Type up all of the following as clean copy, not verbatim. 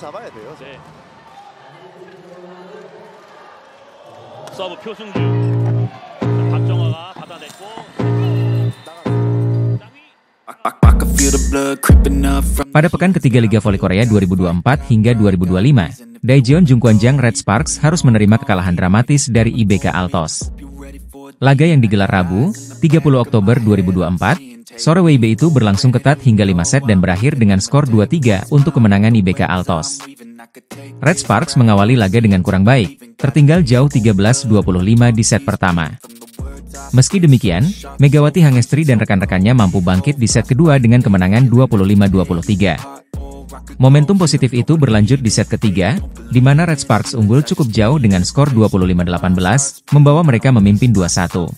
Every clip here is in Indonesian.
잡아야 돼요. 네. 서브 표승주. 박정화가 받아냈고. Pada pekan ketiga Liga Voli Korea 2024 hingga 2025, Daejeon Jungkwanjang Red Sparks harus menerima kekalahan dramatis dari IBK Altos. Laga yang digelar Rabu, 30 Oktober 2024, sore WIB itu berlangsung ketat hingga 5 set dan berakhir dengan skor 2-3 untuk kemenangan IBK Altos. Red Sparks mengawali laga dengan kurang baik, tertinggal jauh 13-25 di set pertama. Meski demikian, Megawati Hangestri dan rekan-rekannya mampu bangkit di set kedua dengan kemenangan 25-23. Momentum positif itu berlanjut di set ketiga, di mana Red Sparks unggul cukup jauh dengan skor 25-18, membawa mereka memimpin 2-1.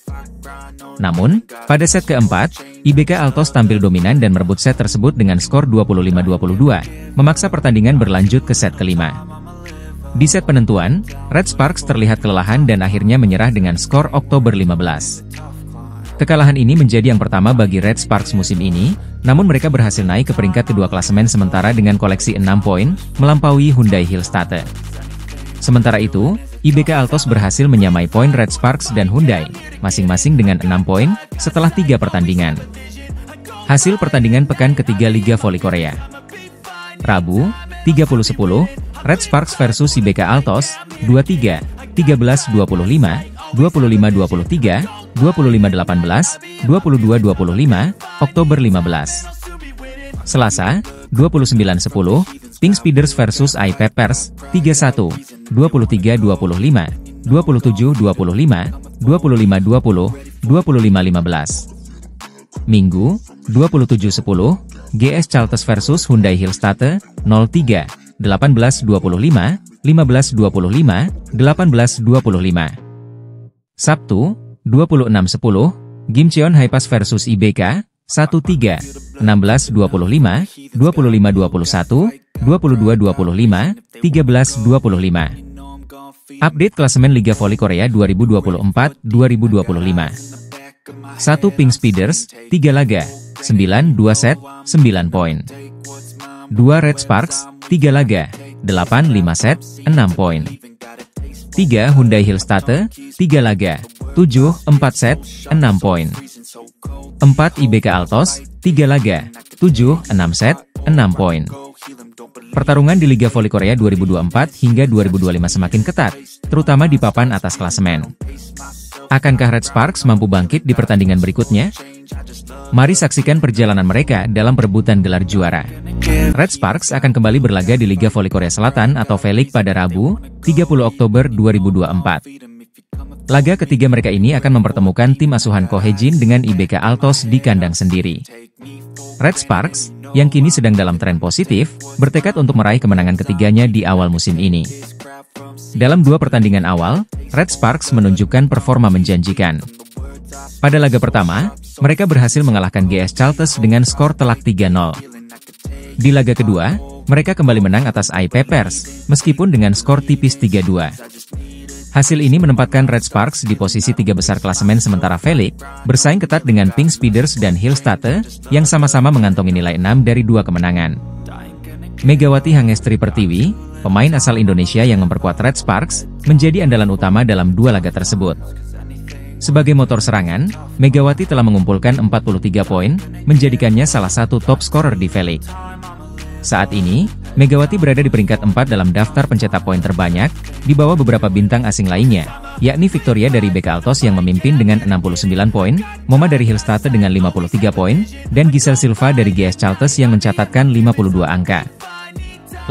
Namun, pada set keempat, IBK Altos tampil dominan dan merebut set tersebut dengan skor 25-22, memaksa pertandingan berlanjut ke set kelima. Di set penentuan, Red Sparks terlihat kelelahan dan akhirnya menyerah dengan skor Oktober 15. Kekalahan ini menjadi yang pertama bagi Red Sparks musim ini, namun mereka berhasil naik ke peringkat kedua klasemen sementara dengan koleksi 6 poin, melampaui Hyundai Hillstatte. Sementara itu, IBK Altos berhasil menyamai poin Red Sparks dan Hyundai, masing-masing dengan 6 poin, setelah 3 pertandingan. Hasil pertandingan pekan ketiga Liga Voli Korea. Rabu, 30-10, Red Sparks versus IBK Altos, 23, 13-25, 25-23, 25-18, 22-25, Oktober 15. Selasa, 29-10, Pink Speeders versus AI Peppers, 31, 23-25, 27-25, 25-20, 25-15. Minggu, 27-10, GS Chalters versus Hyundai Hillstatte, 03, 18-25, 15-25, 18-25. Sabtu, 26-10, Gimcheon Hypas versus IBK, 13, 16-25, 25-21, 22-25, 13-25. Update klasemen Liga Voli Korea 2024-2025. 1 Pink Speeders, 3 laga, 9 2 set, 9 poin. 2 Red Sparks, 3 laga, 8 5 set, 6 poin. 3 Hyundai Hillstatte, 3 laga, 7 4 set, 6 poin. 4 IBK Altos, 3 laga, 7 6 set, 6 poin. Pertarungan di Liga Voli Korea 2024 hingga 2025 semakin ketat, terutama di papan atas klasemen. Akankah Red Sparks mampu bangkit di pertandingan berikutnya? Mari saksikan perjalanan mereka dalam perebutan gelar juara. Red Sparks akan kembali berlaga di Liga Voli Korea Selatan atau V-League pada Rabu, 30 Oktober 2024. Laga ketiga mereka ini akan mempertemukan tim asuhan Ko Hae-jin dengan IBK Altos di kandang sendiri. Red Sparks, yang kini sedang dalam tren positif, bertekad untuk meraih kemenangan ketiganya di awal musim ini. Dalam 2 pertandingan awal, Red Sparks menunjukkan performa menjanjikan. Pada laga pertama, mereka berhasil mengalahkan GS Chalters dengan skor telak 3-0. Di laga kedua, mereka kembali menang atas AI Peppers, meskipun dengan skor tipis 3-2. Hasil ini menempatkan Red Sparks di posisi 3 besar klasemen sementara V-League, bersaing ketat dengan Pink Speeders dan Hillstatte, yang sama-sama mengantongi nilai 6 dari 2 kemenangan. Megawati Hangestri Pertiwi, pemain asal Indonesia yang memperkuat Red Sparks, menjadi andalan utama dalam 2 laga tersebut. Sebagai motor serangan, Megawati telah mengumpulkan 43 poin, menjadikannya salah satu top scorer di V-League. Saat ini, Megawati berada di peringkat 4 dalam daftar pencetak poin terbanyak, di bawah beberapa bintang asing lainnya, yakni Victoria dari IBK Altos yang memimpin dengan 69 poin, Moma dari Hillstatte dengan 53 poin, dan Giselle Silva dari GS Chalters yang mencatatkan 52 angka.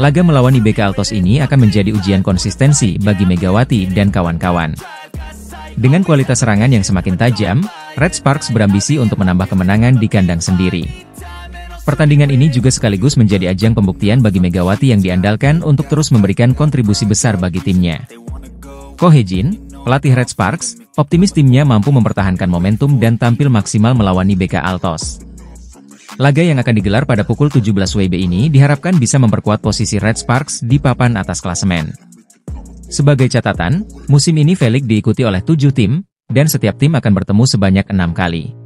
Laga melawan IBK Altos ini akan menjadi ujian konsistensi bagi Megawati dan kawan-kawan. Dengan kualitas serangan yang semakin tajam, Red Sparks berambisi untuk menambah kemenangan di kandang sendiri. Pertandingan ini juga sekaligus menjadi ajang pembuktian bagi Megawati yang diandalkan untuk terus memberikan kontribusi besar bagi timnya. Ko Hae-jin, pelatih Red Sparks, optimis timnya mampu mempertahankan momentum dan tampil maksimal melawan IBK Altos. Laga yang akan digelar pada pukul 17 WIB ini diharapkan bisa memperkuat posisi Red Sparks di papan atas klasemen. Sebagai catatan, musim ini V-League diikuti oleh 7 tim, dan setiap tim akan bertemu sebanyak 6 kali.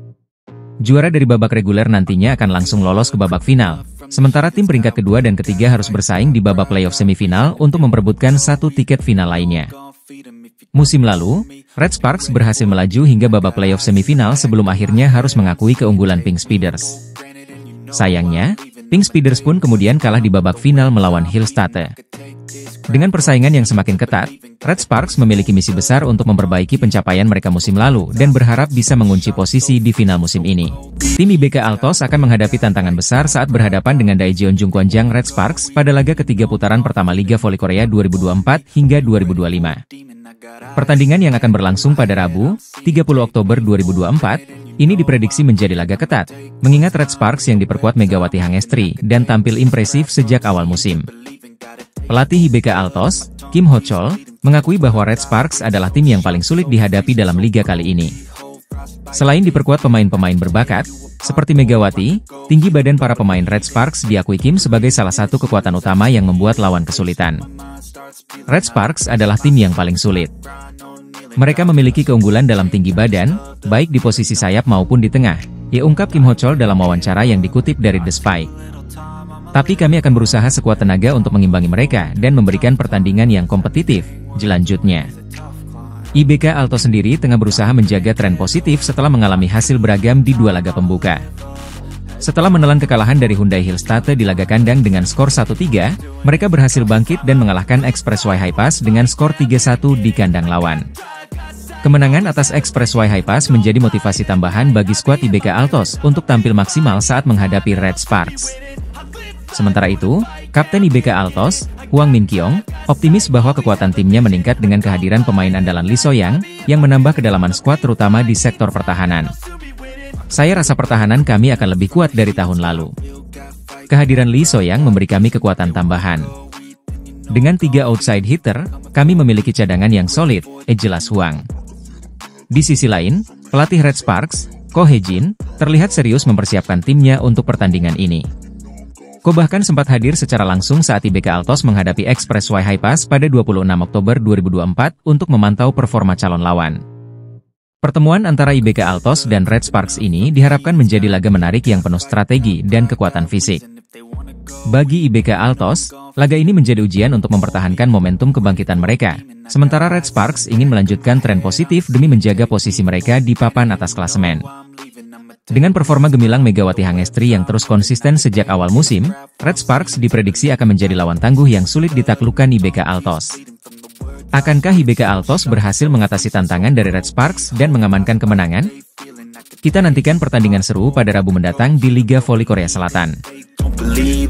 Juara dari babak reguler nantinya akan langsung lolos ke babak final, Sementara tim peringkat kedua dan ketiga harus bersaing di babak playoff semifinal untuk memperebutkan satu tiket final lainnya. Musim lalu, Red Sparks berhasil melaju hingga babak playoff semifinal sebelum akhirnya harus mengakui keunggulan Pink Speeders. Sayangnya, Pink Speeders pun kemudian kalah di babak final melawan Hillstatte. Dengan persaingan yang semakin ketat, Red Sparks memiliki misi besar untuk memperbaiki pencapaian mereka musim lalu dan berharap bisa mengunci posisi di final musim ini. Tim IBK Altos akan menghadapi tantangan besar saat berhadapan dengan Daejeon Jungkwanjang Red Sparks pada laga ketiga putaran pertama Liga Voli Korea 2024 hingga 2025. Pertandingan yang akan berlangsung pada Rabu, 30 Oktober 2024, ini diprediksi menjadi laga ketat, mengingat Red Sparks yang diperkuat Megawati Hangestri dan tampil impresif sejak awal musim. Pelatih IBK Altos, Kim Ho-chol, mengakui bahwa Red Sparks adalah tim yang paling sulit dihadapi dalam liga kali ini. Selain diperkuat pemain-pemain berbakat, seperti Megawati, tinggi badan para pemain Red Sparks diakui Kim sebagai salah satu kekuatan utama yang membuat lawan kesulitan. Red Sparks adalah tim yang paling sulit. Mereka memiliki keunggulan dalam tinggi badan, baik di posisi sayap maupun di tengah, ungkap Kim Ho-chol dalam wawancara yang dikutip dari The Spike. Tapi kami akan berusaha sekuat tenaga untuk mengimbangi mereka dan memberikan pertandingan yang kompetitif, jelanjutnya. IBK Altos sendiri tengah berusaha menjaga tren positif setelah mengalami hasil beragam di dua laga pembuka. Setelah menelan kekalahan dari Hyundai Hillstatte di laga kandang dengan skor 1-3, mereka berhasil bangkit dan mengalahkan Express Y High Pass dengan skor 3-1 di kandang lawan. Kemenangan atas Express Y High Pass menjadi motivasi tambahan bagi skuad IBK Altos untuk tampil maksimal saat menghadapi Red Sparks. Sementara itu, Kapten IBK Altos, Hwang Min-kyung, optimis bahwa kekuatan timnya meningkat dengan kehadiran pemain andalan Lee So-young, yang menambah kedalaman skuad terutama di sektor pertahanan. Saya rasa pertahanan kami akan lebih kuat dari tahun lalu. Kehadiran Lee So-young memberi kami kekuatan tambahan. Dengan 3 outside hitter, kami memiliki cadangan yang solid, jelas Hwang. Di sisi lain, pelatih Red Sparks, Ko Hae-jin, terlihat serius mempersiapkan timnya untuk pertandingan ini. Ko bahkan sempat hadir secara langsung saat IBK Altos menghadapi Express Y High Pass pada 26 Oktober 2024 untuk memantau performa calon lawan. Pertemuan antara IBK Altos dan Red Sparks ini diharapkan menjadi laga menarik yang penuh strategi dan kekuatan fisik. Bagi IBK Altos, laga ini menjadi ujian untuk mempertahankan momentum kebangkitan mereka, sementara Red Sparks ingin melanjutkan tren positif demi menjaga posisi mereka di papan atas klasemen. Dengan performa gemilang Megawati Hangestri yang terus konsisten sejak awal musim, Red Sparks diprediksi akan menjadi lawan tangguh yang sulit ditaklukkan IBK Altos. Akankah IBK Altos berhasil mengatasi tantangan dari Red Sparks dan mengamankan kemenangan? Kita nantikan pertandingan seru pada Rabu mendatang di Liga Voli Korea Selatan.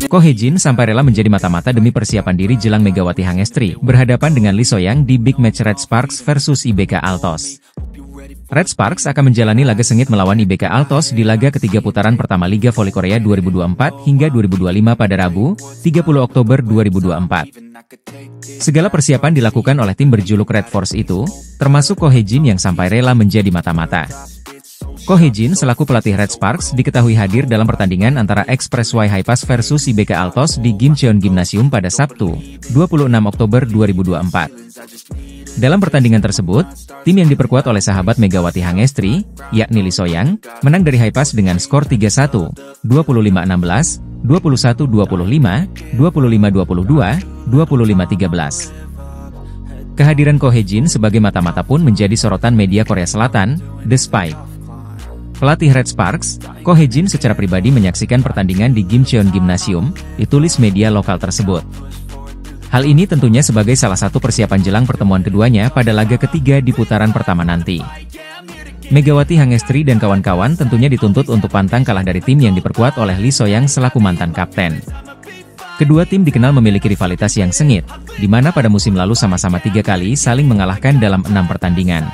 Ko Hae-jin sampai rela menjadi mata-mata demi persiapan diri jelang Megawati Hangestri berhadapan dengan Lee So-young di big match Red Sparks versus IBK Altos. Red Sparks akan menjalani laga sengit melawan IBK Altos di laga ketiga putaran pertama Liga Voli Korea 2024 hingga 2025 pada Rabu, 30 Oktober 2024. Segala persiapan dilakukan oleh tim berjuluk Red Force itu, termasuk Ko Hae-jin yang sampai rela menjadi mata-mata. Ko Hae-jin selaku pelatih Red Sparks diketahui hadir dalam pertandingan antara Express Y High Pass versus IBK Altos di Gimcheon Gymnasium pada Sabtu, 26 Oktober 2024. Dalam pertandingan tersebut, tim yang diperkuat oleh sahabat Megawati Hangestri, yakni Lee So-young, menang dari High Pass dengan skor 3-1, 25-16, 21-25, 25-22, 25-13. Kehadiran Ko Hae-jin sebagai mata-mata pun menjadi sorotan media Korea Selatan, The Spike. Pelatih Red Sparks, Ko Hae-jin secara pribadi menyaksikan pertandingan di Gimcheon Gymnasium, ditulis media lokal tersebut. Hal ini tentunya sebagai salah satu persiapan jelang pertemuan keduanya pada laga ketiga di putaran pertama nanti. Megawati Hangestri dan kawan-kawan tentunya dituntut untuk pantang kalah dari tim yang diperkuat oleh Lee So-young selaku mantan kapten. Kedua tim dikenal memiliki rivalitas yang sengit, di mana pada musim lalu sama-sama 3 kali saling mengalahkan dalam 6 pertandingan.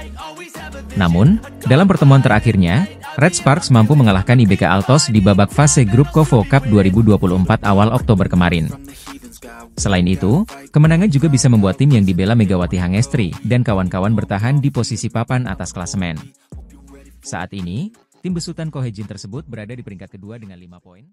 Namun, dalam pertemuan terakhirnya, Red Sparks mampu mengalahkan IBK Altos di babak fase grup KOVO Cup 2024 awal Oktober kemarin. Selain itu, kemenangan juga bisa membuat tim yang dibela Megawati Hangestri dan kawan-kawan bertahan di posisi papan atas klasemen. Saat ini, tim besutan Ko Hae-jin tersebut berada di peringkat kedua dengan 5 poin.